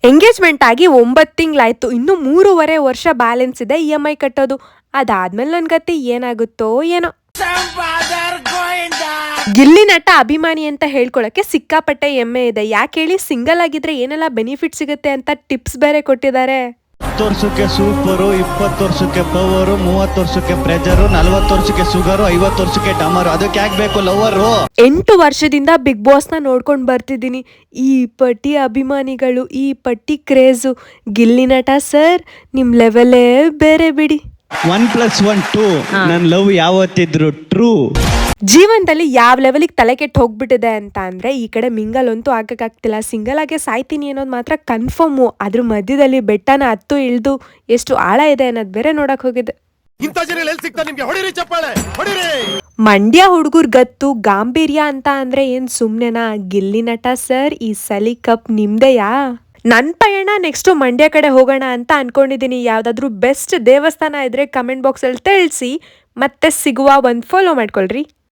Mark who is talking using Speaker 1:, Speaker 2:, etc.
Speaker 1: Engagement ಆಗಿ 9 ತಿಂಗಳಾಯ್ತು. ಇನ್ನು 3.5 ವರ್ಷ ಬ್ಯಾಲೆನ್ಸ್ ಇದೆ EMI ಕಟ್ಟೋದು. ಅದಾದ್ಮೇಲೆ ನನ್ ಗತಿ ಏನಾಗುತ್ತೋ ಏನೋ. ಗಿಲ್ಲಿ ನಟ ಅಭಿಮಾನಿ ಅಂತ ಹೇಳ್ಕೊಳಕ್ಕೆ ಸಿಕ್ಕಾಪಟ್ಟೆ ಹೆಮ್ಮೆ ಇದೆ. ಯಾಕೆ ಹೇಳಿ, ಸಿಂಗಲ್ ಆಗಿದ್ರೆ ಏನೆಲ್ಲ ಬೆನಿಫಿಟ್ ಸಿಗುತ್ತೆ ಅಂತ ಟಿಪ್ಸ್ ಬೇರೆ ಕೊಟ್ಟಿದ್ದಾರೆ.
Speaker 2: 10 ವರ್ಷಕ್ಕೆ ಸೂಪರು, 20 ವರ್ಷಕ್ಕೆ ಪವರು, 30 ವರ್ಷಕ್ಕೆ ಪ್ರೆಜರು, 40 ವರ್ಷಕ್ಕೆ ಶುಗರು, 50 ವರ್ಷಕ್ಕೆ ಡಮರು. ಅದಕ್ಕೆ ಯಾಕೆ ಬೇಕು ಲವರು?
Speaker 1: 8 ವರ್ಷದಿಂದ ಬಿಗ್ ಬಾಸ್ನ ನೋಡ್ಕೊಂಡು ಬರ್ತಿದ್ದೀನಿ. ಈ ಪಟ್ಟಿ ಅಭಿಮಾನಿಗಳು, ಈ ಪಟ್ಟಿ ಕ್ರೇಜು. ಗಿಲ್ಲಿ ನಟ ಸರ್, ನಿಮ್ ಲೆವೆಲೇ ಬೇರೆ ಬಿಡಿ.
Speaker 2: 1+1 2. ನನ್ ಲವ್ ಯಾವತ್ತಿದ್ರು ಟ್ರೂ.
Speaker 1: ಜೀವನದಲ್ಲಿ ಯಾವ ಲೆವೆಲಿಗೆ ತಲೆ ಕೆಟ್ಟು ಹೋಗ್ಬಿಟ್ಟಿದೆ ಅಂತ ಅಂದ್ರೆ, ಈ ಕಡೆ ಮಿಂಗಲ್ ಅಂತೂ ಆಗಕ್ಕಾಗ್ತಿಲ್ಲ. ಸಿಂಗಲ್ ಆಗಿ ಸಾಯ್ತೀನಿ ಅನ್ನೋದು ಮಾತ್ರ ಕನ್ಫರ್ಮು. ಅದ್ರ ಮಧ್ಯದಲ್ಲಿ ಬೆಟ್ಟನ ಹತ್ತು ಇಳಿದು ಎಷ್ಟು ಆಳ ಇದೆ ಅನ್ನೋದು ಬೇರೆ ನೋಡಕ್ ಹೋಗಿದೆ. ಮಂಡ್ಯ ಹುಡುಗರ್ ಗತ್ತು ಗಾಂಭೀರ್ಯ ಅಂತ ಅಂದ್ರೆ ಏನ್ ಸುಮ್ನೆನಾ? ಗಿಲ್ಲಿ ನಟ ಸರ್, ಈ ಸಲಿ ಕಪ್ ನಿಮ್ದೆಯಾ? ನನ್ ಪಯಣ ನೆಕ್ಸ್ಟ್ ಮಂಡ್ಯ ಕಡೆ ಹೋಗೋಣ ಅಂತ ಅನ್ಕೊಂಡಿದೀನಿ. ಯಾವ್ದಾದ್ರು ಬೆಸ್ಟ್ ದೇವಸ್ಥಾನ ಇದ್ರೆ ಕಮೆಂಟ್ ಬಾಕ್ಸ್ ಅಲ್ಲಿ ತಿಳಿಸಿ. ಮತ್ತೆ ಸಿಗುವ. ಒಂದು ಫಾಲೋ ಮಾಡ್ಕೊಳ್ರಿ.